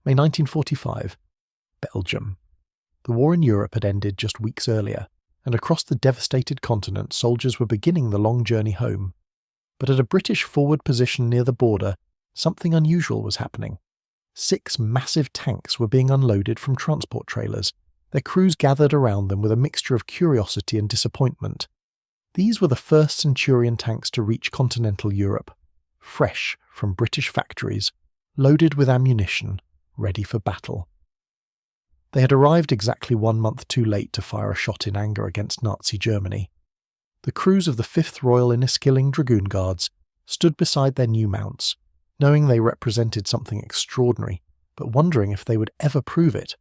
May 1945. Belgium. The war in Europe had ended just weeks earlier, and across the devastated continent soldiers were beginning the long journey home. But at a British forward position near the border, something unusual was happening. 6 massive tanks were being unloaded from transport trailers, their crews gathered around them with a mixture of curiosity and disappointment. These were the first Centurion tanks to reach continental Europe, fresh from British factories, loaded with ammunition, ready for battle. They had arrived exactly 1 month too late to fire a shot in anger against Nazi Germany. The crews of the 5th Royal Inniskilling Dragoon Guards stood beside their new mounts, knowing they represented something extraordinary, but wondering if they would ever prove it.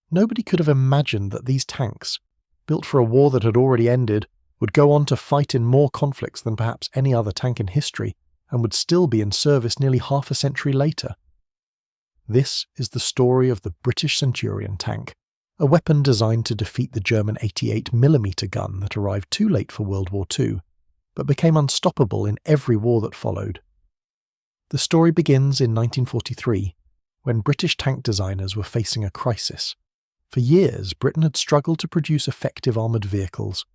Nobody could have imagined that these tanks, built for a war that had already ended, would go on to fight in more conflicts than perhaps any other tank in history, and would still be in service nearly half a century later. This is the story of the British Centurion tank, a weapon designed to defeat the German 88mm gun that arrived too late for World War II, but became unstoppable in every war that followed. The story begins in 1943, when British tank designers were facing a crisis. For years, Britain had struggled to produce effective armoured vehicles.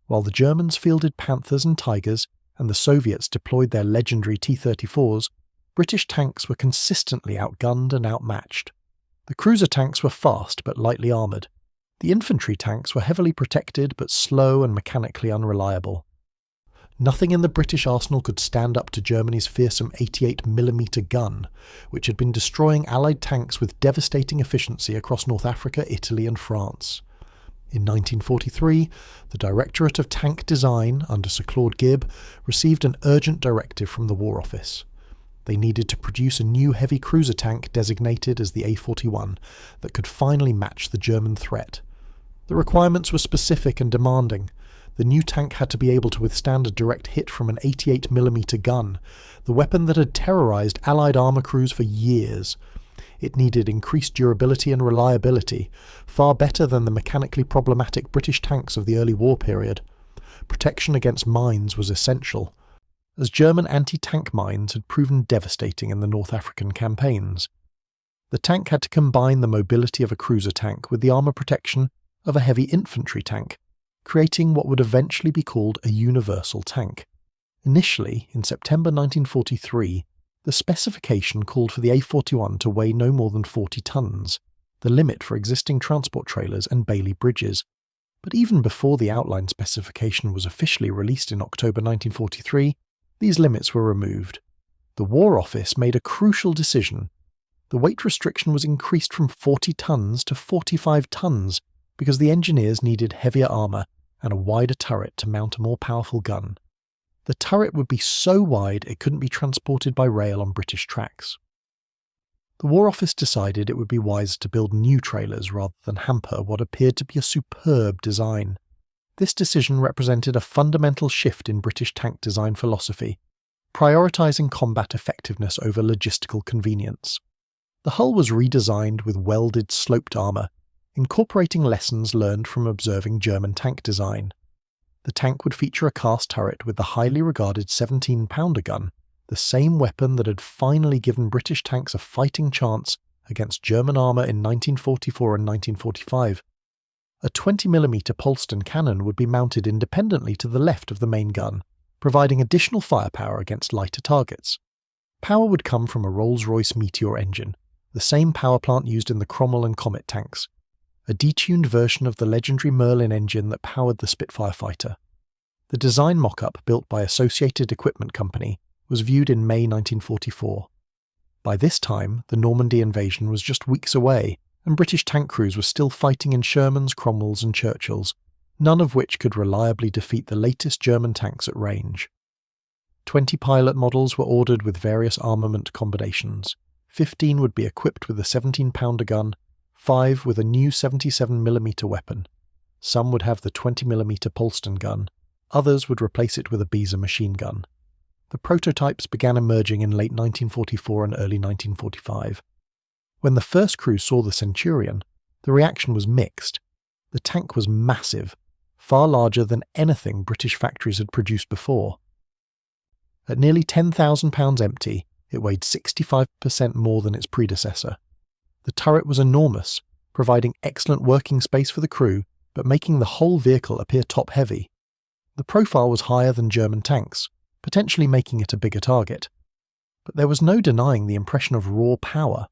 While the Germans fielded Panthers and Tigers, and the Soviets deployed their legendary T-34s, British tanks were consistently outgunned and outmatched. The cruiser tanks were fast but lightly armoured. The infantry tanks were heavily protected but slow and mechanically unreliable. Nothing in the British arsenal could stand up to Germany's fearsome 88mm gun, which had been destroying Allied tanks with devastating efficiency across North Africa, Italy and France. In 1943, the Directorate of Tank Design, under Sir Claude Gibb, received an urgent directive from the War Office. They needed to produce a new heavy cruiser tank designated as the A41 that could finally match the German threat. The requirements were specific and demanding. The new tank had to be able to withstand a direct hit from an 88mm gun, the weapon that had terrorised Allied armour crews for years. It needed increased durability and reliability, far better than the mechanically problematic British tanks of the early war period. Protection against mines was essential, as German anti-tank mines had proven devastating in the North African campaigns. The tank had to combine the mobility of a cruiser tank with the armour protection of a heavy infantry tank, creating what would eventually be called a universal tank. Initially, in September 1943, the specification called for the A41 to weigh no more than 40 tons, the limit for existing transport trailers and Bailey bridges. But even before the outline specification was officially released in October 1943, these limits were removed. The War Office made a crucial decision. The weight restriction was increased from 40 tons to 45 tons because the engineers needed heavier armour and a wider turret to mount a more powerful gun. The turret would be so wide it couldn't be transported by rail on British tracks. The War Office decided it would be wiser to build new trailers rather than hamper what appeared to be a superb design. This decision represented a fundamental shift in British tank design philosophy, prioritising combat effectiveness over logistical convenience. The hull was redesigned with welded sloped armour, incorporating lessons learned from observing German tank design. The tank would feature a cast turret with the highly regarded 17-pounder gun, the same weapon that had finally given British tanks a fighting chance against German armour in 1944 and 1945. A 20mm Polston cannon would be mounted independently to the left of the main gun, providing additional firepower against lighter targets. Power would come from a Rolls-Royce Meteor engine, the same power plant used in the Cromwell and Comet tanks, a detuned version of the legendary Merlin engine that powered the Spitfire fighter. The design mock-up, built by Associated Equipment Company, was viewed in May 1944. By this time, the Normandy invasion was just weeks away, and British tank crews were still fighting in Shermans, Cromwells and Churchills, none of which could reliably defeat the latest German tanks at range. 20 pilot models were ordered with various armament combinations. 15 would be equipped with a 17-pounder gun, 5 with a new 77mm weapon. Some would have the 20mm Polston gun, others would replace it with a Beezer machine gun. The prototypes began emerging in late 1944 and early 1945. When the first crew saw the Centurion, the reaction was mixed. The tank was massive, far larger than anything British factories had produced before. At nearly 10,000 pounds empty, it weighed 65% more than its predecessor. The turret was enormous, providing excellent working space for the crew, but making the whole vehicle appear top-heavy. The profile was higher than German tanks, potentially making it a bigger target. But there was no denying the impression of raw power.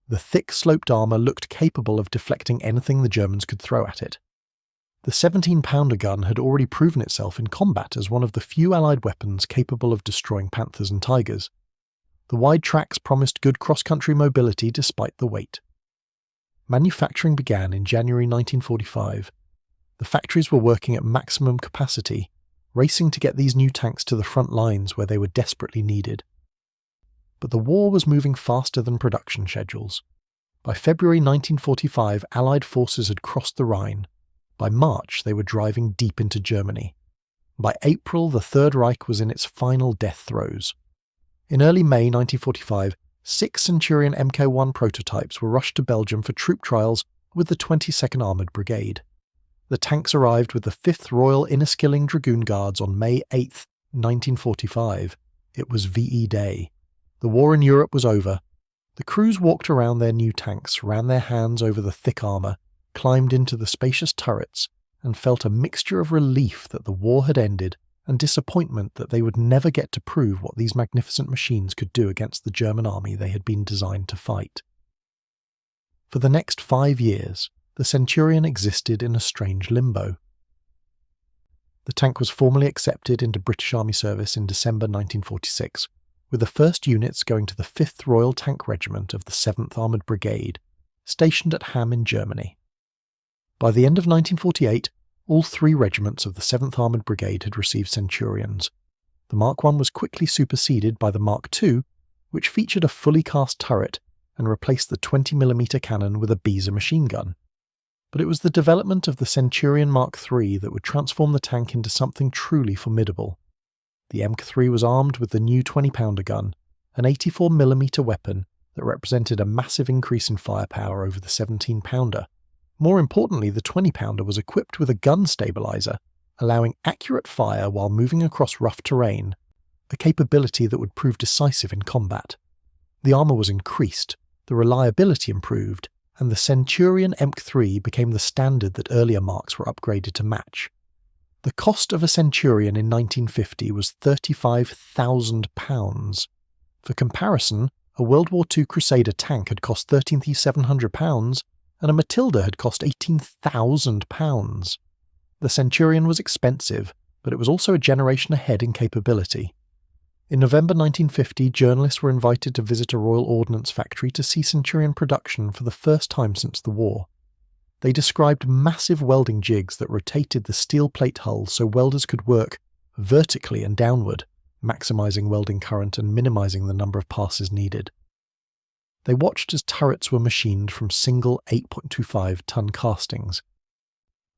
The thick sloped armour looked capable of deflecting anything the Germans could throw at it. The 17-pounder gun had already proven itself in combat as one of the few Allied weapons capable of destroying Panthers and Tigers. The wide tracks promised good cross-country mobility despite the weight. Manufacturing began in January 1945. The factories were working at maximum capacity, racing to get these new tanks to the front lines where they were desperately needed. But the war was moving faster than production schedules. By February 1945, Allied forces had crossed the Rhine. By March, they were driving deep into Germany. By April, the Third Reich was in its final death throes. In early May 1945, 6 Centurion Mk1 prototypes were rushed to Belgium for troop trials with the 22nd Armoured Brigade. The tanks arrived with the 5th Royal Inniskilling Dragoon Guards on May 8, 1945. It was VE Day. The war in Europe was over. The crews walked around their new tanks, ran their hands over the thick armour, climbed into the spacious turrets, and felt a mixture of relief that the war had ended and disappointment that they would never get to prove what these magnificent machines could do against the German army they had been designed to fight. For the next 5 years, the Centurion existed in a strange limbo. The tank was formally accepted into British Army service in December 1946, with the first units going to the 5th Royal Tank Regiment of the 7th Armoured Brigade, stationed at Hamm in Germany. By the end of 1948, all 3 regiments of the 7th Armoured Brigade had received Centurions. The Mark I was quickly superseded by the Mark II, which featured a fully cast turret and replaced the 20mm cannon with a Beezer machine gun. But it was the development of the Centurion Mark III that would transform the tank into something truly formidable. The Mk3 was armed with the new 20-pounder gun, an 84mm weapon that represented a massive increase in firepower over the 17-pounder. More importantly, the 20-pounder was equipped with a gun stabilizer, allowing accurate fire while moving across rough terrain, a capability that would prove decisive in combat. The armour was increased, the reliability improved, and the Centurion Mk3 became the standard that earlier marks were upgraded to match. The cost of a Centurion in 1950 was £35,000. For comparison, a World War II Crusader tank had cost £13,700, and a Matilda had cost £18,000. The Centurion was expensive, but it was also a generation ahead in capability. In November 1950, journalists were invited to visit a Royal Ordnance factory to see Centurion production for the first time since the war. They described massive welding jigs that rotated the steel plate hull so welders could work vertically and downward, maximising welding current and minimising the number of passes needed. They watched as turrets were machined from single 8.25-ton castings.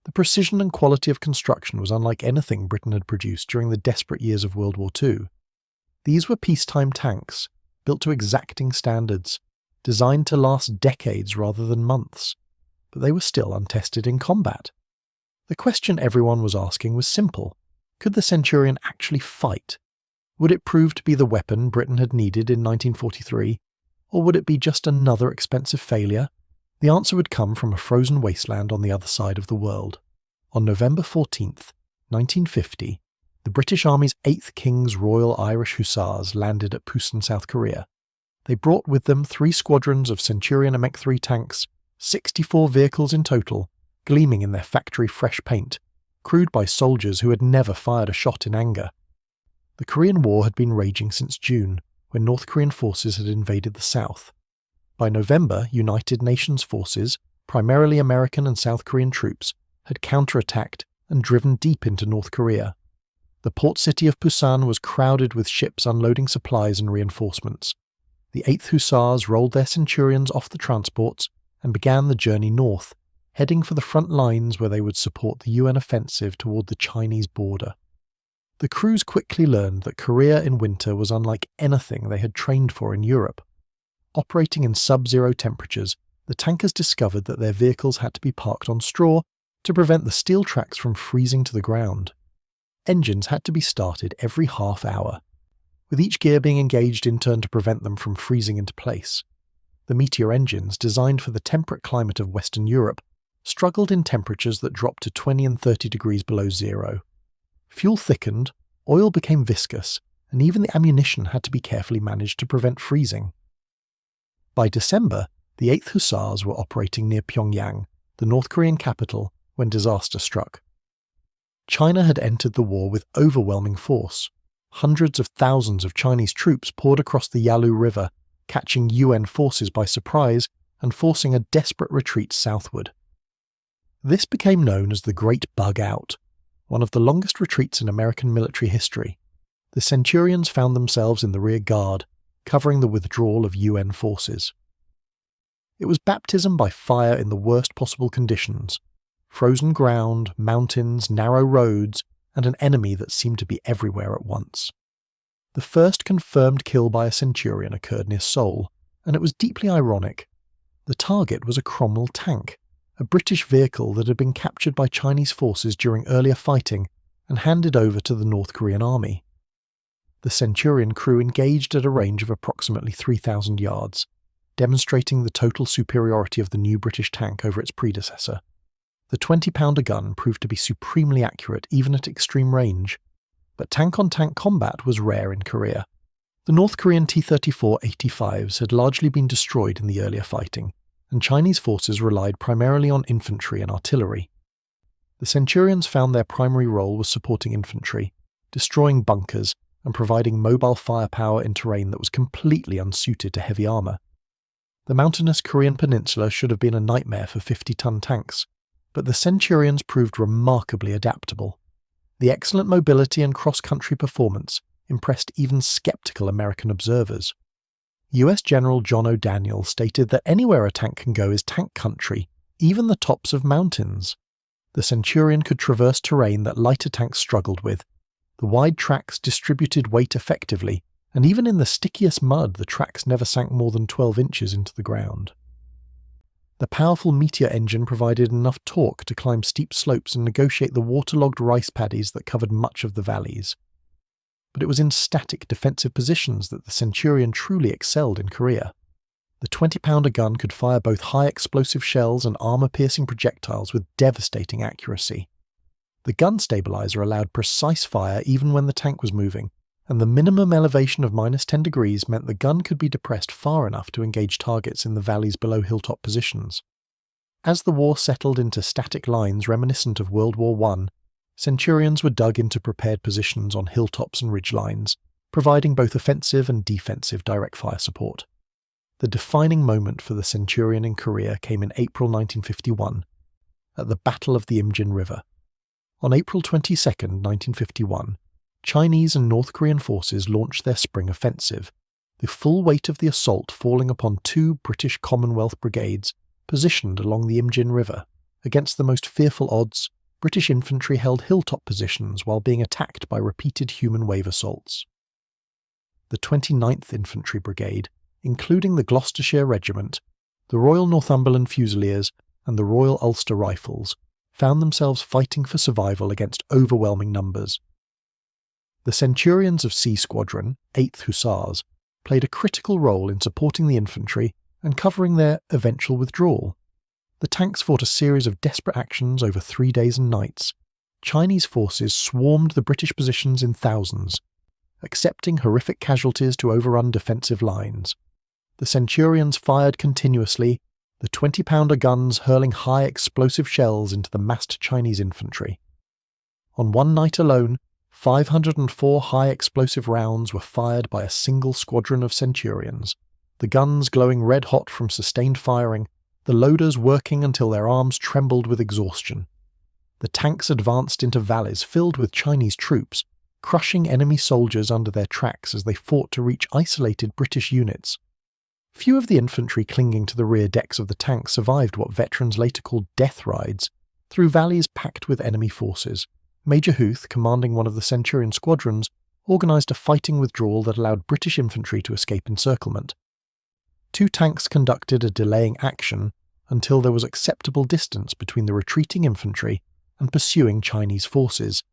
The precision and quality of construction was unlike anything Britain had produced during the desperate years of World War II. These were peacetime tanks, built to exacting standards, designed to last decades rather than months, but they were still untested in combat. The question everyone was asking was simple. Could the Centurion actually fight? Would it prove to be the weapon Britain had needed in 1943? Or would it be just another expensive failure? The answer would come from a frozen wasteland on the other side of the world. On November 14th, 1950, the British Army's 8th King's Royal Irish Hussars landed at Pusan, South Korea. They brought with them 3 squadrons of Centurion Mk3 tanks, 64 vehicles in total, gleaming in their factory-fresh paint, crewed by soldiers who had never fired a shot in anger. The Korean War had been raging since June, when North Korean forces had invaded the south. By November, United Nations forces, primarily American and South Korean troops, had counterattacked and driven deep into North Korea. The port city of Pusan was crowded with ships unloading supplies and reinforcements. The 8th Hussars rolled their Centurions off the transports and began the journey north, heading for the front lines where they would support the UN offensive toward the Chinese border. The crews quickly learned that Korea in winter was unlike anything they had trained for in Europe. Operating in sub-zero temperatures, the tankers discovered that their vehicles had to be parked on straw to prevent the steel tracks from freezing to the ground. Engines had to be started every half hour, with each gear being engaged in turn to prevent them from freezing into place. The Meteor engines, designed for the temperate climate of Western Europe, struggled in temperatures that dropped to 20 and 30 degrees below zero. Fuel thickened, oil became viscous, and even the ammunition had to be carefully managed to prevent freezing. By December, the 8th Hussars were operating near Pyongyang, the North Korean capital, when disaster struck. China had entered the war with overwhelming force. Hundreds of thousands of Chinese troops poured across the Yalu River, catching UN forces by surprise and forcing a desperate retreat southward. This became known as the Great Bug Out, one of the longest retreats in American military history. The Centurions found themselves in the rear guard, covering the withdrawal of UN forces. It was baptism by fire in the worst possible conditions: frozen ground, mountains, narrow roads, and an enemy that seemed to be everywhere at once. The first confirmed kill by a Centurion occurred near Seoul, and it was deeply ironic. The target was a Cromwell tank, a British vehicle that had been captured by Chinese forces during earlier fighting and handed over to the North Korean army. The Centurion crew engaged at a range of approximately 3,000 yards, demonstrating the total superiority of the new British tank over its predecessor. The 20-pounder gun proved to be supremely accurate even at extreme range, but tank-on-tank combat was rare in Korea. The North Korean T-34-85s had largely been destroyed in the earlier fighting, and Chinese forces relied primarily on infantry and artillery. The Centurions found their primary role was supporting infantry, destroying bunkers, and providing mobile firepower in terrain that was completely unsuited to heavy armour. The mountainous Korean peninsula should have been a nightmare for 50-ton tanks, but the Centurions proved remarkably adaptable. The excellent mobility and cross-country performance impressed even skeptical American observers. US General John O'Daniel stated that anywhere a tank can go is tank country, even the tops of mountains. The Centurion could traverse terrain that lighter tanks struggled with. The wide tracks distributed weight effectively, and even in the stickiest mud the tracks never sank more than 12 inches into the ground. The powerful Meteor engine provided enough torque to climb steep slopes and negotiate the waterlogged rice paddies that covered much of the valleys. But it was in static defensive positions that the Centurion truly excelled in Korea. The 20-pounder gun could fire both high-explosive shells and armour-piercing projectiles with devastating accuracy. The gun stabilizer allowed precise fire even when the tank was moving, and the minimum elevation of -10 degrees meant the gun could be depressed far enough to engage targets in the valleys below hilltop positions. As the war settled into static lines reminiscent of World War I, Centurions were dug into prepared positions on hilltops and ridgelines, providing both offensive and defensive direct fire support. The defining moment for the Centurion in Korea came in April 1951, at the Battle of the Imjin River. On April 22, 1951, Chinese and North Korean forces launched their spring offensive, the full weight of the assault falling upon two British Commonwealth brigades positioned along the Imjin River. Against the most fearful odds, British infantry held hilltop positions while being attacked by repeated human wave assaults. The 29th Infantry Brigade, including the Gloucestershire Regiment, the Royal Northumberland Fusiliers, and the Royal Ulster Rifles, found themselves fighting for survival against overwhelming numbers. The Centurions of C Squadron, 8th Hussars, played a critical role in supporting the infantry and covering their eventual withdrawal. The tanks fought a series of desperate actions over 3 days and nights. Chinese forces swarmed the British positions in thousands, accepting horrific casualties to overrun defensive lines. The Centurions fired continuously, the 20-pounder guns hurling high explosive shells into the massed Chinese infantry. On one night alone, 504 high explosive rounds were fired by a single squadron of Centurions, the guns glowing red-hot from sustained firing, the loaders working until their arms trembled with exhaustion. The tanks advanced into valleys filled with Chinese troops, crushing enemy soldiers under their tracks as they fought to reach isolated British units. Few of the infantry clinging to the rear decks of the tanks survived what veterans later called death rides, through valleys packed with enemy forces. Major Huth, commanding one of the Centurion squadrons, organised a fighting withdrawal that allowed British infantry to escape encirclement. 2 tanks conducted a delaying action until there was acceptable distance between the retreating infantry and pursuing Chinese forces,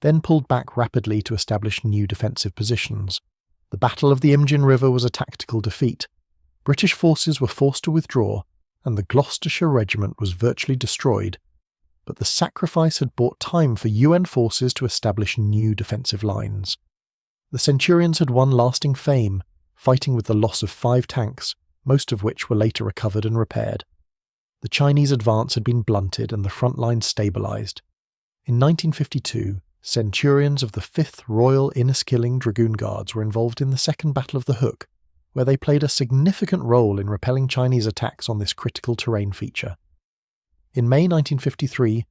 then pulled back rapidly to establish new defensive positions. The Battle of the Imjin River was a tactical defeat, British forces were forced to withdraw, and the Gloucestershire Regiment was virtually destroyed, but the sacrifice had bought time for UN forces to establish new defensive lines. The Centurions had won lasting fame, fighting with the loss of 5 tanks, most of which were later recovered and repaired. The Chinese advance had been blunted and the front lines stabilised. In 1952, Centurions of the 5th Royal Inniskilling Dragoon Guards were involved in the Second Battle of the Hook, where they played a significant role in repelling Chinese attacks on this critical terrain feature. In May 1953,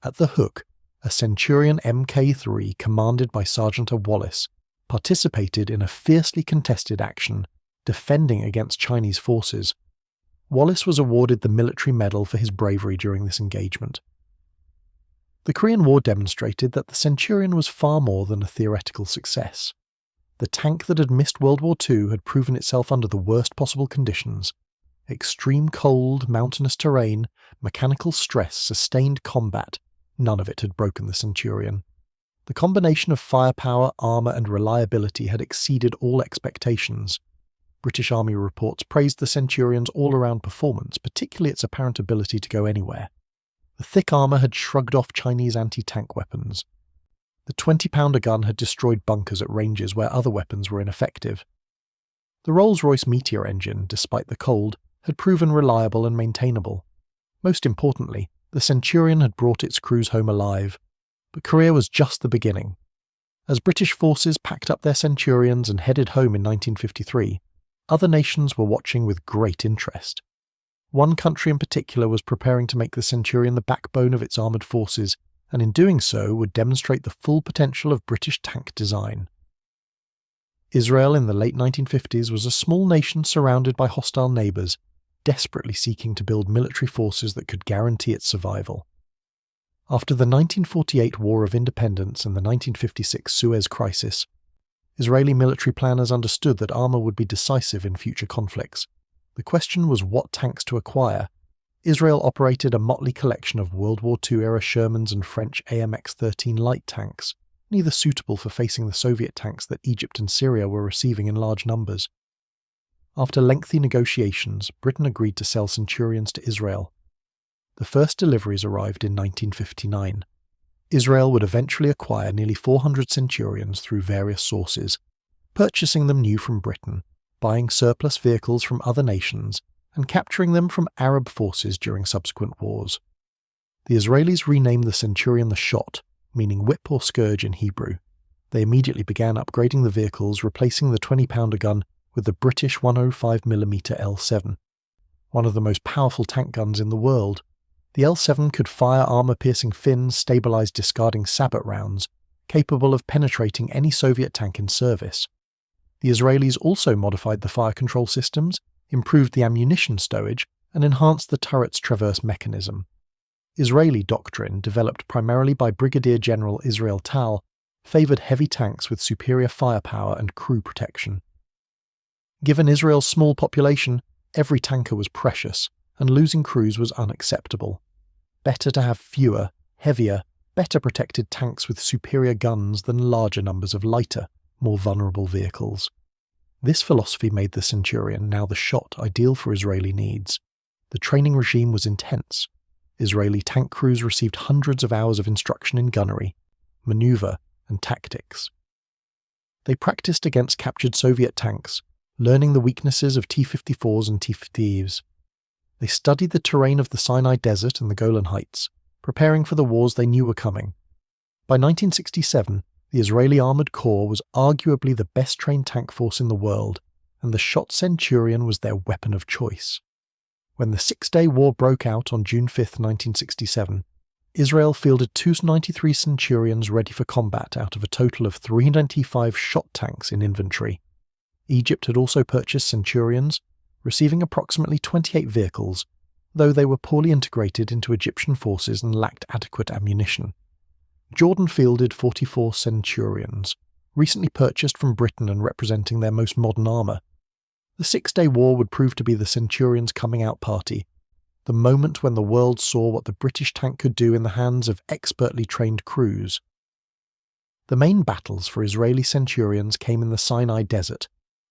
at the Hook, a Centurion Mk3 commanded by Sergeant Wallace participated in a fiercely contested action defending against Chinese forces. Wallace was awarded the Military Medal for his bravery during this engagement. The Korean War demonstrated that the Centurion was far more than a theoretical success. The tank that had missed World War II had proven itself under the worst possible conditions. Extreme cold, mountainous terrain, mechanical stress, sustained combat, none of it had broken the Centurion. The combination of firepower, armour and reliability had exceeded all expectations. British Army reports praised the Centurion's all-around performance, particularly its apparent ability to go anywhere. The thick armour had shrugged off Chinese anti-tank weapons. The 20-pounder gun had destroyed bunkers at ranges where other weapons were ineffective. The Rolls-Royce Meteor engine, despite the cold, had proven reliable and maintainable. Most importantly, the Centurion had brought its crews home alive. But Korea was just the beginning. As British forces packed up their Centurions and headed home in 1953, other nations were watching with great interest. One country in particular was preparing to make the Centurion the backbone of its armoured forces, and in doing so would demonstrate the full potential of British tank design. Israel in the late 1950s was a small nation surrounded by hostile neighbours, desperately seeking to build military forces that could guarantee its survival. After the 1948 War of Independence and the 1956 Suez Crisis, Israeli military planners understood that armour would be decisive in future conflicts. The question was what tanks to acquire. Israel operated a motley collection of World War II-era Shermans and French AMX-13 light tanks, neither suitable for facing the Soviet tanks that Egypt and Syria were receiving in large numbers. After lengthy negotiations, Britain agreed to sell Centurions to Israel. The first deliveries arrived in 1959. Israel would eventually acquire nearly 400 Centurions through various sources, purchasing them new from Britain, buying surplus vehicles from other nations, and capturing them from Arab forces during subsequent wars. The Israelis renamed the Centurion the Shot, meaning whip or scourge in Hebrew. They immediately began upgrading the vehicles, replacing the 20-pounder gun with the British 105mm L7, one of the most powerful tank guns in the world. The L7 could fire armour-piercing fins, stabilised discarding sabot rounds, capable of penetrating any Soviet tank in service. The Israelis also modified the fire control systems, improved the ammunition stowage, and enhanced the turret's traverse mechanism. Israeli doctrine, developed primarily by Brigadier General Israel Tal, favoured heavy tanks with superior firepower and crew protection. Given Israel's small population, every tanker was precious, and losing crews was unacceptable. Better to have fewer, heavier, better protected tanks with superior guns than larger numbers of lighter, more vulnerable vehicles. This philosophy made the Centurion, now the Shot, ideal for Israeli needs. The training regime was intense. Israeli tank crews received hundreds of hours of instruction in gunnery, manoeuvre, and tactics. They practiced against captured Soviet tanks, learning the weaknesses of T-54s and T-50s. They studied the terrain of the Sinai Desert and the Golan Heights, preparing for the wars they knew were coming. By 1967, the Israeli Armoured Corps was arguably the best-trained tank force in the world, and the Shot Centurion was their weapon of choice. When the Six-Day War broke out on June 5, 1967, Israel fielded 293 Centurions ready for combat out of a total of 395 Shot tanks in inventory. Egypt had also purchased Centurions, receiving approximately 28 vehicles, though they were poorly integrated into Egyptian forces and lacked adequate ammunition. Jordan fielded 44 Centurions, recently purchased from Britain and representing their most modern armour. The Six-Day War would prove to be the Centurions' coming-out party, the moment when the world saw what the British tank could do in the hands of expertly trained crews. The main battles for Israeli Centurions came in the Sinai Desert,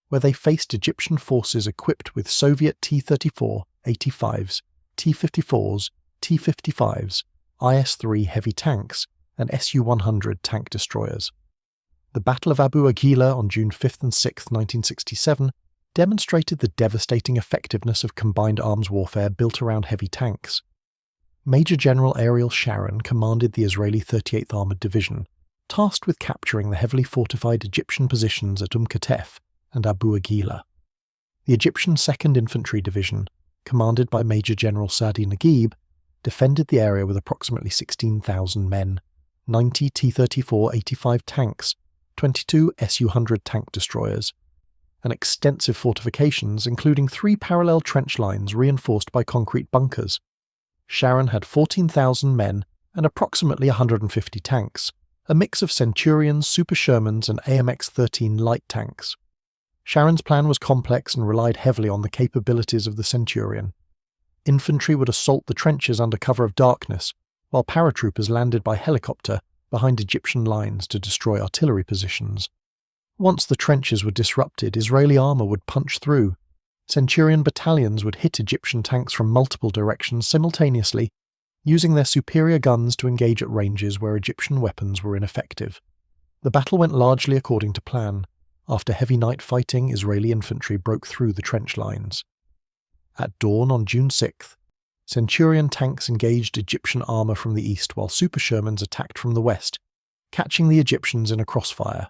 where they faced Egyptian forces equipped with Soviet T-34-85s, T-54s, T-55s, IS-3 heavy tanks, and Su-100 tank destroyers. The Battle of Abu Aguila on June 5 and 6, 1967, demonstrated the devastating effectiveness of combined arms warfare built around heavy tanks. Major General Ariel Sharon commanded the Israeli 38th Armored Division, tasked with capturing the heavily fortified Egyptian positions at Katef and Abu Aguila. The Egyptian 2nd Infantry Division, commanded by Major General Sadi Naguib, defended the area with approximately 16,000 men, 90 T-34-85 tanks, 22 Su-100 tank destroyers, and extensive fortifications including 3 parallel trench lines reinforced by concrete bunkers. Sharon had 14,000 men and approximately 150 tanks, a mix of Centurions, Super Shermans and AMX-13 light tanks. Sharon's plan was complex and relied heavily on the capabilities of the Centurion. Infantry would assault the trenches under cover of darkness, while paratroopers landed by helicopter behind Egyptian lines to destroy artillery positions. Once the trenches were disrupted, Israeli armour would punch through. Centurion battalions would hit Egyptian tanks from multiple directions simultaneously, using their superior guns to engage at ranges where Egyptian weapons were ineffective. The battle went largely according to plan. After heavy night fighting, Israeli infantry broke through the trench lines. At dawn on June 6th, Centurion tanks engaged Egyptian armour from the east while Super Shermans attacked from the west, catching the Egyptians in a crossfire.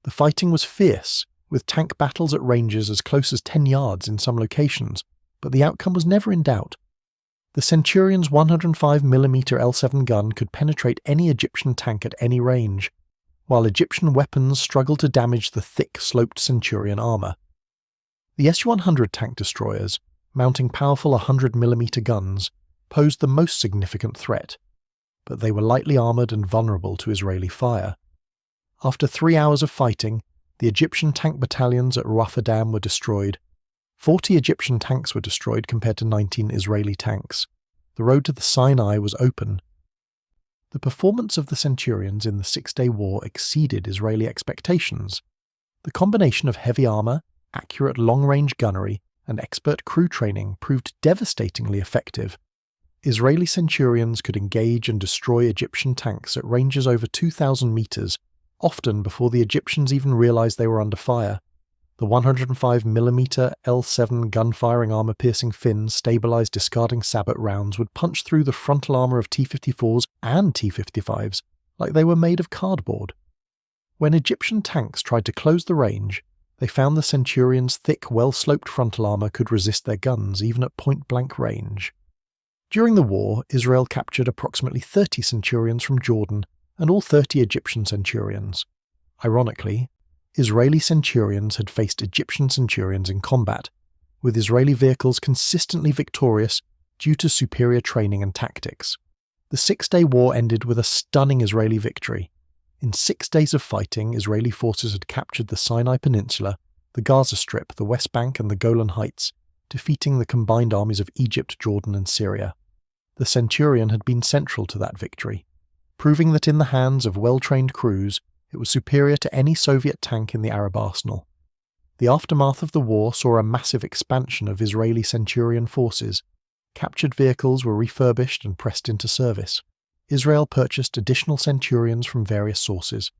The fighting was fierce, with tank battles at ranges as close as 10 yards in some locations, but the outcome was never in doubt. The Centurion's 105mm L7 gun could penetrate any Egyptian tank at any range, while Egyptian weapons struggled to damage the thick, sloped Centurion armour. The Su-100 tank destroyers, mounting powerful 100mm guns, posed the most significant threat, but they were lightly armoured and vulnerable to Israeli fire. After 3 hours of fighting, the Egyptian tank battalions at Rafah Dam were destroyed. 40 Egyptian tanks were destroyed compared to 19 Israeli tanks. The road to the Sinai was open. The performance of the Centurions in the Six-Day War exceeded Israeli expectations. The combination of heavy armour, accurate long-range gunnery, and expert crew training proved devastatingly effective. Israeli Centurions could engage and destroy Egyptian tanks at ranges over 2,000 metres, often before the Egyptians even realised they were under fire. The 105mm L7 gun-firing armour-piercing fins stabilised discarding sabot rounds would punch through the frontal armour of T-54s and T-55s like they were made of cardboard. When Egyptian tanks tried to close the range, they found the Centurion's thick, well-sloped frontal armour could resist their guns even at point-blank range. During the war, Israel captured approximately 30 Centurions from Jordan and all 30 Egyptian Centurions. Ironically, Israeli Centurions had faced Egyptian Centurions in combat, with Israeli vehicles consistently victorious due to superior training and tactics. The Six-Day War ended with a stunning Israeli victory. In 6 days of fighting, Israeli forces had captured the Sinai Peninsula, the Gaza Strip, the West Bank and the Golan Heights, defeating the combined armies of Egypt, Jordan and Syria. The Centurion had been central to that victory, proving that in the hands of well-trained crews, it was superior to any Soviet tank in the Arab arsenal. The aftermath of the war saw a massive expansion of Israeli Centurion forces. Captured vehicles were refurbished and pressed into service. Israel purchased additional Centurions from various sources.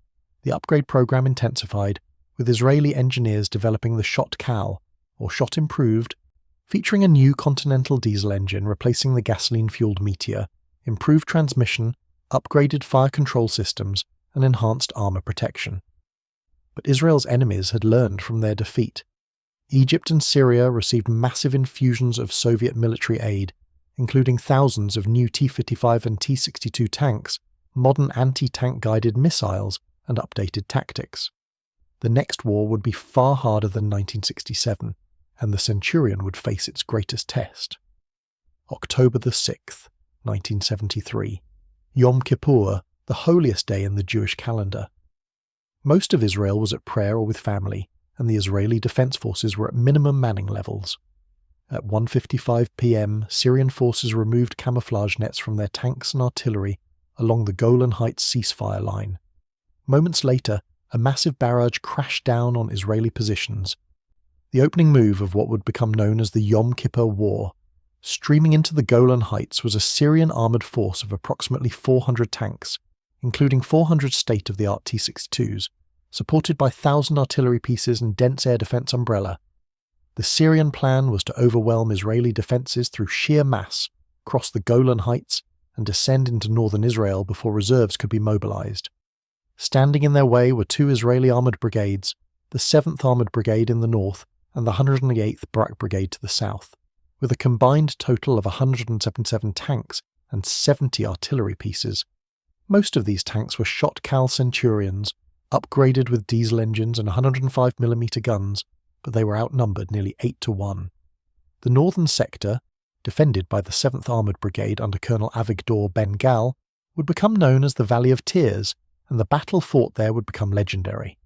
The upgrade program intensified, with Israeli engineers developing the Shot Kal, or Shot Improved, featuring a new Continental diesel engine replacing the gasoline-fueled Meteor, improved transmission, upgraded fire control systems, and enhanced armour protection. But Israel's enemies had learned from their defeat. Egypt and Syria received massive infusions of Soviet military aid, including thousands of new T-55 and T-62 tanks, modern anti-tank guided missiles, and updated tactics. The next war would be far harder than 1967, and the Centurion would face its greatest test. October the 6th, 1973. Yom Kippur, the holiest day in the Jewish calendar. Most of Israel was at prayer or with family, and the Israeli Defense Forces were at minimum manning levels. At 1:55 p.m., Syrian forces removed camouflage nets from their tanks and artillery along the Golan Heights ceasefire line. Moments later, a massive barrage crashed down on Israeli positions, the opening move of what would become known as the Yom Kippur War. Streaming into the Golan Heights was a Syrian armoured force of approximately 400 tanks, including 400 state-of-the-art T-62s, supported by 1,000 artillery pieces and dense air defence umbrella. The Syrian plan was to overwhelm Israeli defences through sheer mass, cross the Golan Heights, and descend into northern Israel before reserves could be mobilised. Standing in their way were two Israeli armoured brigades, the 7th Armoured Brigade in the north and the 108th Barak Brigade to the south, with a combined total of 177 tanks and 70 artillery pieces. Most of these tanks were shot-cal Centurions, upgraded with diesel engines and 105mm guns, but they were outnumbered nearly 8-1. The northern sector, defended by the 7th Armoured Brigade under Colonel Avigdor Ben-Gal, would become known as the Valley of Tears, and the battle fought there would become legendary.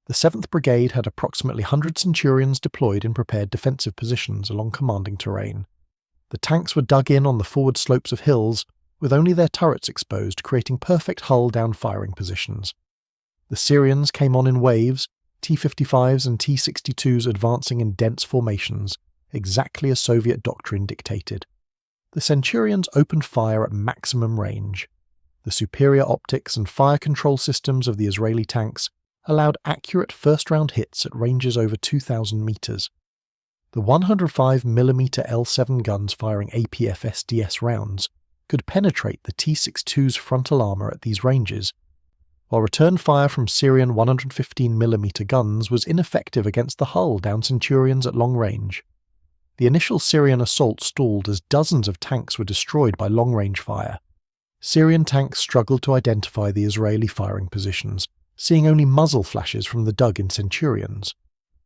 The 7th Brigade had approximately 100 Centurions deployed in prepared defensive positions along commanding terrain. The tanks were dug in on the forward slopes of hills, with only their turrets exposed, creating perfect hull-down firing positions. The Syrians came on in waves, T-55s and T-62s advancing in dense formations, exactly as Soviet doctrine dictated. The Centurions opened fire at maximum range. The superior optics and fire control systems of the Israeli tanks allowed accurate first-round hits at ranges over 2,000 metres. The 105mm L7 guns firing APF-SDS rounds could penetrate the T-62's frontal armour at these ranges, while return fire from Syrian 115mm guns was ineffective against the hull-down Centurions at long range. The initial Syrian assault stalled as dozens of tanks were destroyed by long-range fire. Syrian tanks struggled to identify the Israeli firing positions, seeing only muzzle flashes from the dug-in Centurions.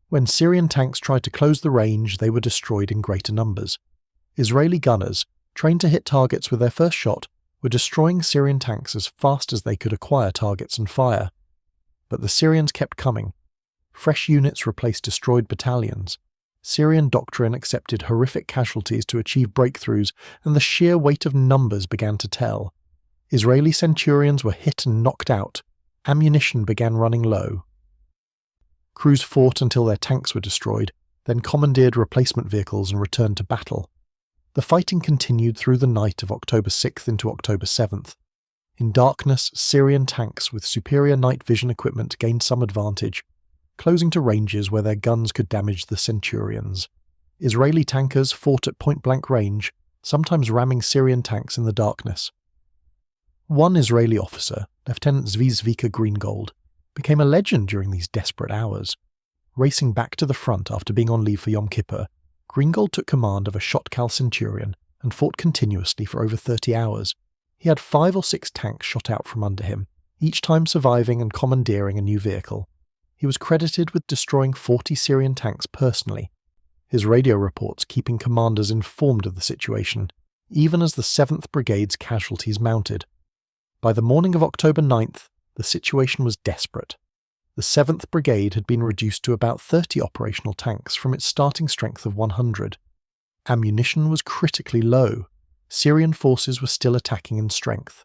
When Syrian tanks tried to close the range, they were destroyed in greater numbers. Israeli gunners, trained to hit targets with their first shot, were destroying Syrian tanks as fast as they could acquire targets and fire. But the Syrians kept coming. Fresh units replaced destroyed battalions. Syrian doctrine accepted horrific casualties to achieve breakthroughs, and the sheer weight of numbers began to tell. Israeli Centurions were hit and knocked out. Ammunition began running low. Crews fought until their tanks were destroyed, then commandeered replacement vehicles and returned to battle. The fighting continued through the night of October 6th into October 7th. In darkness, Syrian tanks with superior night vision equipment gained some advantage, closing to ranges where their guns could damage the Centurions. Israeli tankers fought at point-blank range, sometimes ramming Syrian tanks in the darkness. One Israeli officer, Lieutenant Zvi Zvika Greengold, became a legend during these desperate hours. Racing back to the front after being on leave for Yom Kippur, Greengold took command of a shot-cal Centurion and fought continuously for over 30 hours. He had 5 or 6 tanks shot out from under him, each time surviving and commandeering a new vehicle. He was credited with destroying 40 Syrian tanks personally, his radio reports keeping commanders informed of the situation, even as the 7th Brigade's casualties mounted. By the morning of October 9th, the situation was desperate. The 7th Brigade had been reduced to about 30 operational tanks from its starting strength of 100. Ammunition was critically low. Syrian forces were still attacking in strength.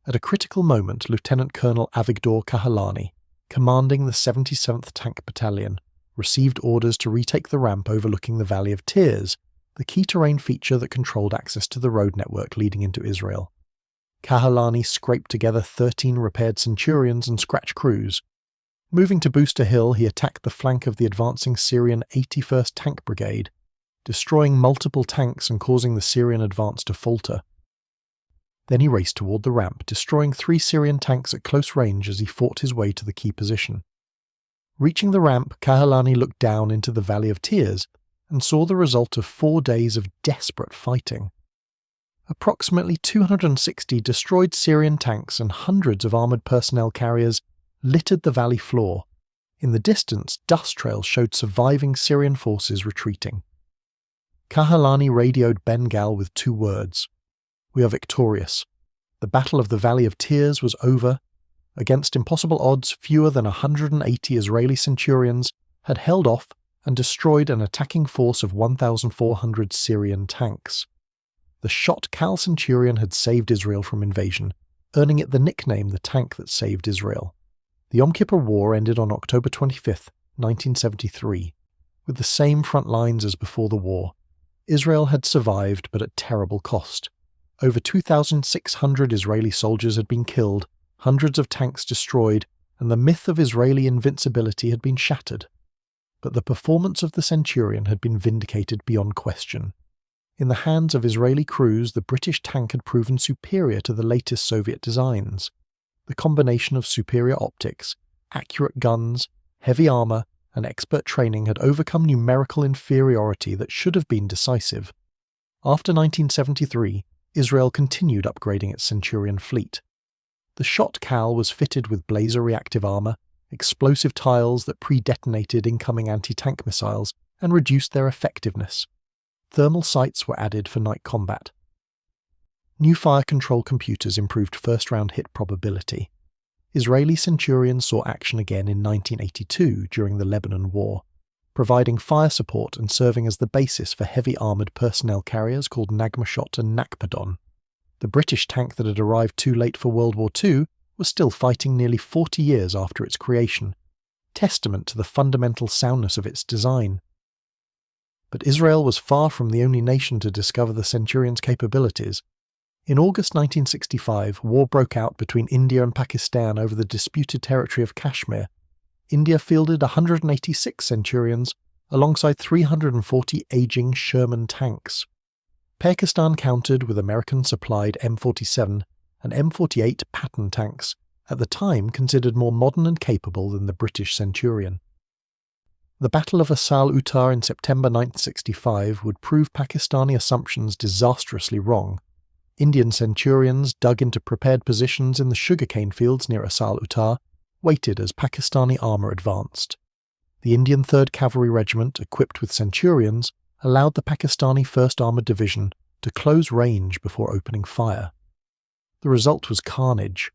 At a critical moment, Lieutenant Colonel Avigdor Kahalani, commanding the 77th Tank Battalion, received orders to retake the ramp overlooking the Valley of Tears, the key terrain feature that controlled access to the road network leading into Israel. Kahalani scraped together 13 repaired Centurions and scratch crews. Moving to Booster Hill, he attacked the flank of the advancing Syrian 81st Tank Brigade, destroying multiple tanks and causing the Syrian advance to falter. Then he raced toward the ramp, destroying 3 Syrian tanks at close range as he fought his way to the key position. Reaching the ramp, Kahalani looked down into the Valley of Tears and saw the result of 4 days of desperate fighting. Approximately 260 destroyed Syrian tanks and hundreds of armoured personnel carriers littered the valley floor. In the distance, dust trails showed surviving Syrian forces retreating. Kahalani radioed Ben-Gal with 2 words. "We are victorious. The Battle of the Valley of Tears was over. Against impossible odds, fewer than 180 Israeli Centurions had held off and destroyed an attacking force of 1,400 Syrian tanks. The shot-cal Centurion had saved Israel from invasion, earning it the nickname the tank that saved Israel." The Yom Kippur War ended on October 25, 1973. with the same front lines as before the war. Israel had survived, but at terrible cost. Over 2,600 Israeli soldiers had been killed, hundreds of tanks destroyed, and the myth of Israeli invincibility had been shattered. But the performance of the Centurion had been vindicated beyond question. In the hands of Israeli crews, the British tank had proven superior to the latest Soviet designs. The combination of superior optics, accurate guns, heavy armour, and expert training had overcome numerical inferiority that should have been decisive. After 1973, Israel continued upgrading its Centurion fleet. The shot Cal was fitted with blazer reactive armour, explosive tiles that pre-detonated incoming anti-tank missiles and reduced their effectiveness. Thermal sights were added for night combat. New fire control computers improved first-round hit probability. Israeli Centurions saw action again in 1982 during the Lebanon War, providing fire support and serving as the basis for heavy armoured personnel carriers called Nagmashot and Nakpadon. The British tank that had arrived too late for World War II was still fighting nearly 40 years after its creation, testament to the fundamental soundness of its design. But Israel was far from the only nation to discover the Centurion's capabilities. In August 1965, war broke out between India and Pakistan over the disputed territory of Kashmir. India fielded 186 Centurions alongside 340 aging Sherman tanks. Pakistan countered with American-supplied M47 and M48 Patton tanks, at the time considered more modern and capable than the British Centurion. The Battle of Asal-Uttar in September 1965 would prove Pakistani assumptions disastrously wrong. Indian Centurions, dug into prepared positions in the sugarcane fields near Asal-Uttar, waited as Pakistani armour advanced. The Indian 3rd Cavalry Regiment, equipped with Centurions, allowed the Pakistani 1st Armoured Division to close range before opening fire. The result was carnage.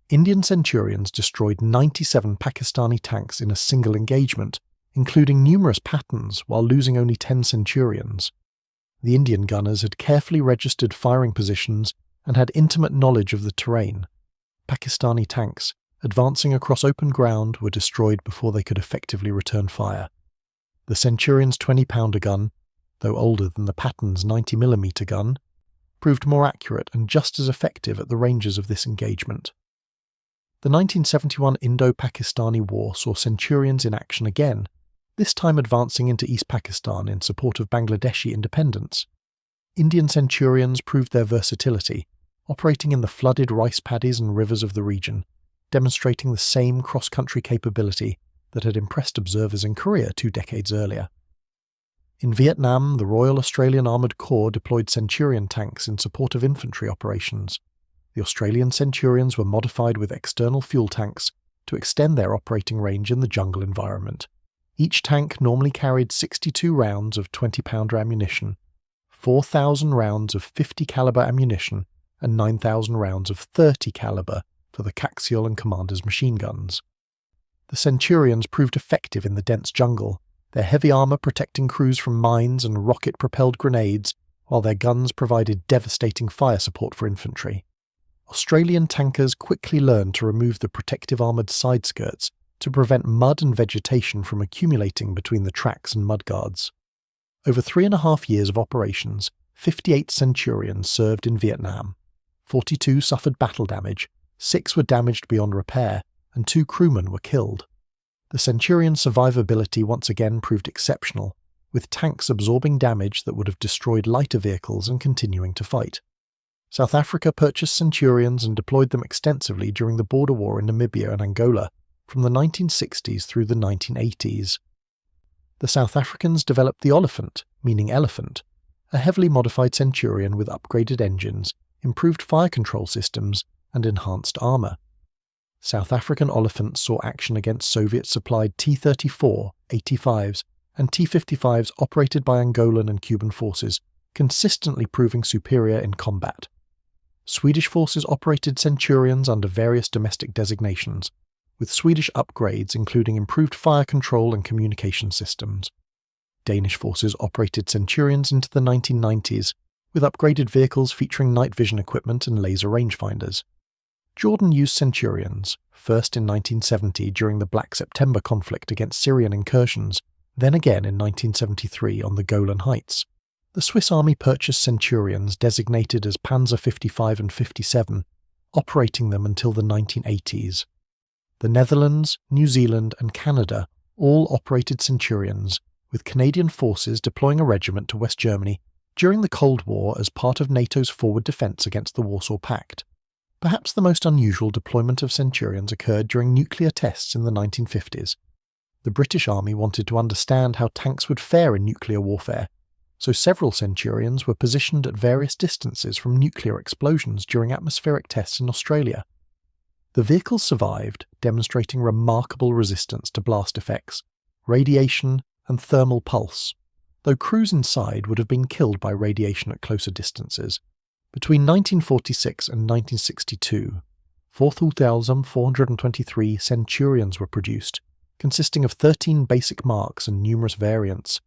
Indian Centurions destroyed 97 Pakistani tanks in a single engagement, including numerous Pattons, while losing only 10 Centurions. The Indian gunners had carefully registered firing positions and had intimate knowledge of the terrain. Pakistani tanks, advancing across open ground, were destroyed before they could effectively return fire. The Centurion's 20-pounder gun, though older than the Patton's 90mm gun, proved more accurate and just as effective at the ranges of this engagement. The 1971 Indo-Pakistani War saw Centurions in action again, this time advancing into East Pakistan in support of Bangladeshi independence. Indian Centurions proved their versatility, operating in the flooded rice paddies and rivers of the region, demonstrating the same cross-country capability that had impressed observers in Korea 2 decades earlier. In Vietnam, the Royal Australian Armoured Corps deployed Centurion tanks in support of infantry operations. The Australian Centurions were modified with external fuel tanks to extend their operating range in the jungle environment. Each tank normally carried 62 rounds of 20-pounder ammunition, 4,000 rounds of 50 caliber ammunition, and 9,000 rounds of 30 caliber for the Coxial and Commander's machine guns. The Centurions proved effective in the dense jungle, their heavy armour protecting crews from mines and rocket-propelled grenades, while their guns provided devastating fire support for infantry. Australian tankers quickly learned to remove the protective armoured side skirts to prevent mud and vegetation from accumulating between the tracks and mudguards. Over 3.5 years of operations, 58 Centurions served in Vietnam. 42 suffered battle damage, 6 were damaged beyond repair, and 2 crewmen were killed. The Centurion's survivability once again proved exceptional, with tanks absorbing damage that would have destroyed lighter vehicles and continuing to fight. South Africa purchased Centurions and deployed them extensively during the border war in Namibia and Angola from the 1960s through the 1980s. The South Africans developed the Oliphant, meaning elephant, a heavily modified Centurion with upgraded engines, improved fire control systems, and enhanced armour. South African Oliphants saw action against Soviet-supplied T-34-85s and T-55s operated by Angolan and Cuban forces, consistently proving superior in combat. Swedish forces operated Centurions under various domestic designations, with Swedish upgrades including improved fire control and communication systems. Danish forces operated Centurions into the 1990s, with upgraded vehicles featuring night vision equipment and laser rangefinders. Jordan used Centurions, first in 1970 during the Black September conflict against Syrian incursions, Then again in 1973 on the Golan Heights, the Swiss Army purchased Centurions designated as Panzer 55 and 57, operating them until the 1980s. The Netherlands, New Zealand and Canada all operated Centurions, with Canadian forces deploying a regiment to West Germany during the Cold War as part of NATO's forward defence against the Warsaw Pact. Perhaps the most unusual deployment of Centurions occurred during nuclear tests in the 1950s. The British Army wanted to understand how tanks would fare in nuclear warfare, so several Centurions were positioned at various distances from nuclear explosions during atmospheric tests in Australia. The vehicles survived, demonstrating remarkable resistance to blast effects, radiation and thermal pulse, though crews inside would have been killed by radiation at closer distances. Between 1946 and 1962, 4,423 Centurions were produced, consisting of 13 basic marks and numerous variants.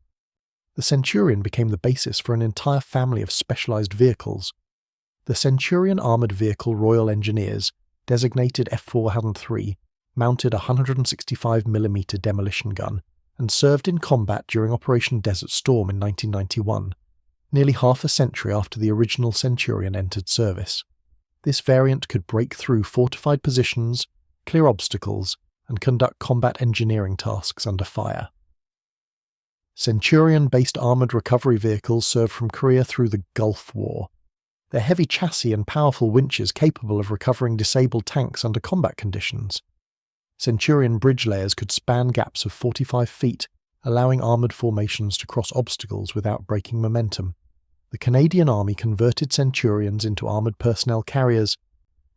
The Centurion became the basis for an entire family of specialised vehicles. The Centurion Armoured Vehicle Royal Engineers, designated F403, mounted a 165mm demolition gun and served in combat during Operation Desert Storm in 1991, nearly half a century after the original Centurion entered service. This variant could break through fortified positions, clear obstacles, and conduct combat engineering tasks under fire. Centurion-based armoured recovery vehicles served from Korea through the Gulf War. Their heavy chassis and powerful winches capable of recovering disabled tanks under combat conditions. Centurion bridge layers could span gaps of 45 feet, allowing armoured formations to cross obstacles without breaking momentum. The Canadian Army converted Centurions into armoured personnel carriers,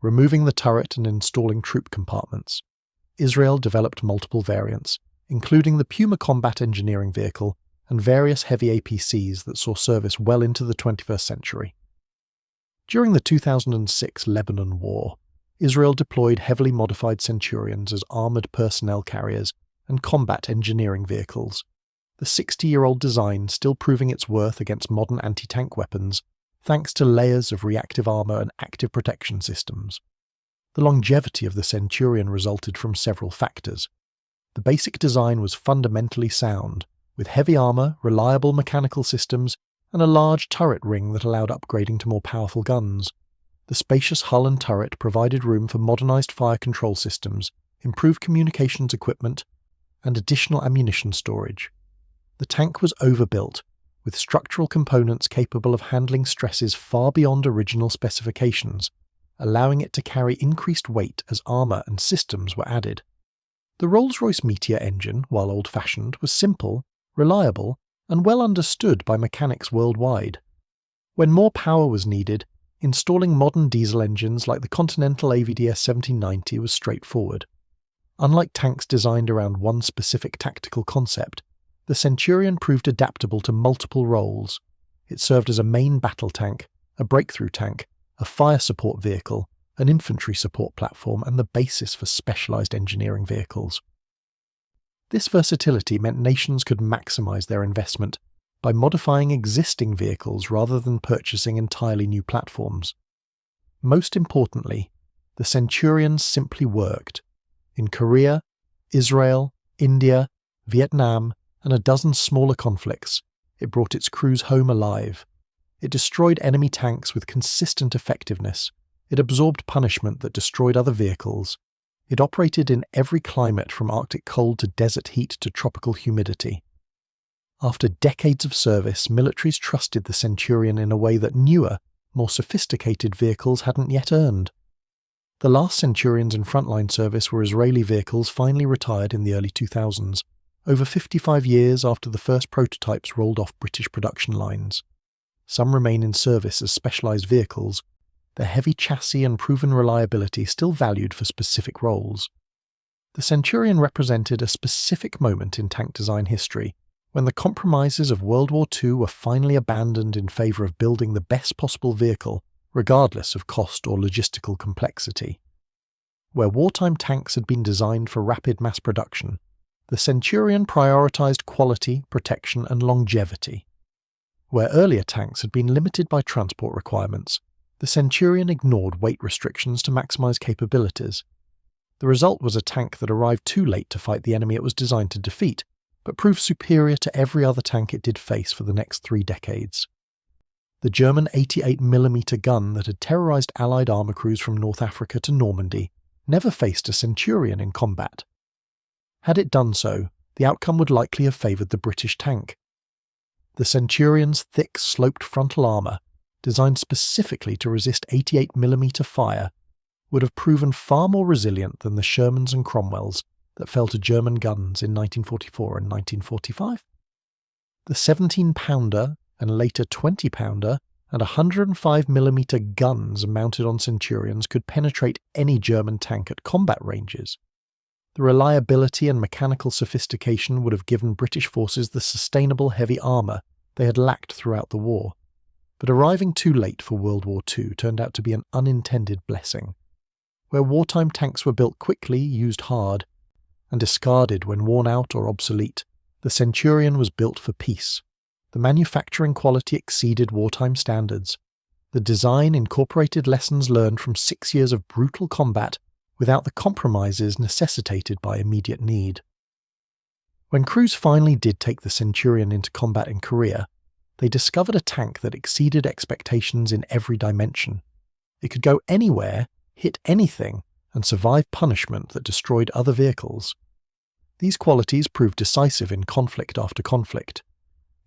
removing the turret and installing troop compartments. Israel developed multiple variants, including the Puma combat engineering vehicle and various heavy APCs that saw service well into the 21st century. During the 2006 Lebanon War, Israel deployed heavily modified Centurions as armoured personnel carriers and combat engineering vehicles, the 60-year-old design still proving its worth against modern anti-tank weapons thanks to layers of reactive armour and active protection systems. The longevity of the Centurion resulted from several factors. The basic design was fundamentally sound, with heavy armour, reliable mechanical systems, and a large turret ring that allowed upgrading to more powerful guns. The spacious hull and turret provided room for modernised fire control systems, improved communications equipment, and additional ammunition storage. The tank was overbuilt, with structural components capable of handling stresses far beyond original specifications, allowing it to carry increased weight as armour and systems were added. The Rolls-Royce Meteor engine, while old-fashioned, was simple, reliable, and well understood by mechanics worldwide. When more power was needed, installing modern diesel engines like the Continental AVDS 1790 was straightforward. Unlike tanks designed around one specific tactical concept, the Centurion proved adaptable to multiple roles. It served as a main battle tank, a breakthrough tank, a fire support vehicle, an infantry support platform, and the basis for specialised engineering vehicles. This versatility meant nations could maximise their investment by modifying existing vehicles rather than purchasing entirely new platforms. Most importantly, the Centurions simply worked. In Korea, Israel, India, Vietnam, and a dozen smaller conflicts, it brought its crews home alive. It destroyed enemy tanks with consistent effectiveness. It absorbed punishment that destroyed other vehicles. It operated in every climate from Arctic cold to desert heat to tropical humidity. After decades of service, militaries trusted the Centurion in a way that newer, more sophisticated vehicles hadn't yet earned. The last Centurions in frontline service were Israeli vehicles finally retired in the early 2000s, over 55 years after the first prototypes rolled off British production lines. Some remain in service as specialised vehicles, their heavy chassis and proven reliability still valued for specific roles. The Centurion represented a specific moment in tank design history, when the compromises of World War II were finally abandoned in favour of building the best possible vehicle, regardless of cost or logistical complexity. Where wartime tanks had been designed for rapid mass production, the Centurion prioritised quality, protection and longevity. Where earlier tanks had been limited by transport requirements, the Centurion ignored weight restrictions to maximise capabilities. The result was a tank that arrived too late to fight the enemy it was designed to defeat, but proved superior to every other tank it did face for the next 3 decades. The German 88mm gun that had terrorised Allied armour crews from North Africa to Normandy never faced a Centurion in combat. Had it done so, the outcome would likely have favoured the British tank. The Centurion's thick, sloped frontal armour, designed specifically to resist 88mm fire, would have proven far more resilient than the Shermans and Cromwells that fell to German guns in 1944 and 1945. The 17-pounder and later 20-pounder and 105mm guns mounted on Centurions could penetrate any German tank at combat ranges. The reliability and mechanical sophistication would have given British forces the sustainable heavy armour they had lacked throughout the war, but arriving too late for World War II turned out to be an unintended blessing. Where wartime tanks were built quickly, used hard, and discarded when worn out or obsolete, the Centurion was built for peace. The manufacturing quality exceeded wartime standards. The design incorporated lessons learned from 6 years of brutal combat without the compromises necessitated by immediate need. When crews finally did take the Centurion into combat in Korea, they discovered a tank that exceeded expectations in every dimension. It could go anywhere, hit anything, and survive punishment that destroyed other vehicles. These qualities proved decisive in conflict after conflict.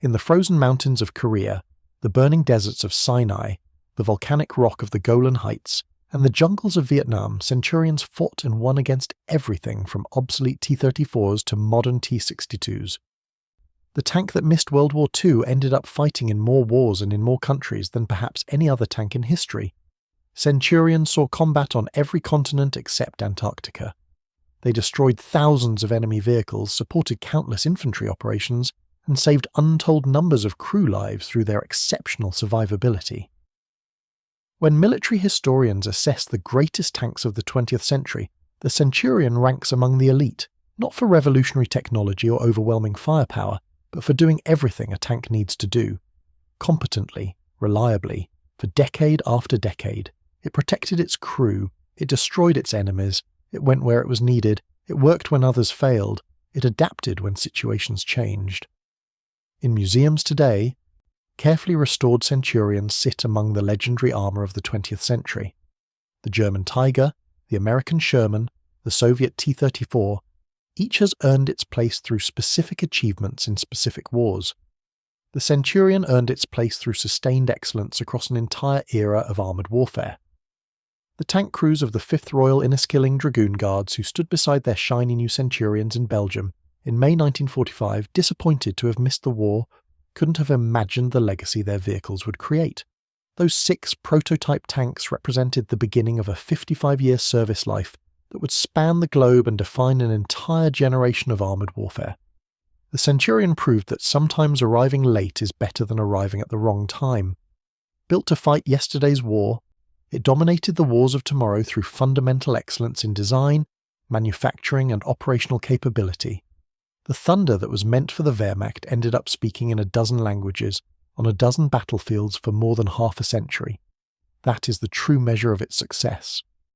In the frozen mountains of Korea, the burning deserts of Sinai, the volcanic rock of the Golan Heights, and the jungles of Vietnam, Centurions fought and won against everything from obsolete T-34s to modern T-62s. The tank that missed World War II ended up fighting in more wars and in more countries than perhaps any other tank in history. Centurions saw combat on every continent except Antarctica. They destroyed thousands of enemy vehicles, supported countless infantry operations, and saved untold numbers of crew lives through their exceptional survivability. When military historians assess the greatest tanks of the 20th century, the Centurion ranks among the elite, not for revolutionary technology or overwhelming firepower, but for doing everything a tank needs to do. Competently, reliably, for decade after decade. It protected its crew, it destroyed its enemies, it went where it was needed, it worked when others failed, it adapted when situations changed. In museums today, carefully restored Centurions sit among the legendary armour of the 20th century. The German Tiger, the American Sherman, the Soviet T-34, each has earned its place through specific achievements in specific wars. The Centurion earned its place through sustained excellence across an entire era of armoured warfare. The tank crews of the 5th Royal Inniskilling Dragoon Guards who stood beside their shiny new Centurions in Belgium in May 1945, disappointed to have missed the war, couldn't have imagined the legacy their vehicles would create. Those 6 prototype tanks represented the beginning of a 55-year service life that would span the globe and define an entire generation of armoured warfare. The Centurion proved that sometimes arriving late is better than arriving at the wrong time. Built to fight yesterday's war, it dominated the wars of tomorrow through fundamental excellence in design, manufacturing and operational capability. The thunder that was meant for the Wehrmacht ended up speaking in a dozen languages, on a dozen battlefields for more than half a century. That is the true measure of its success.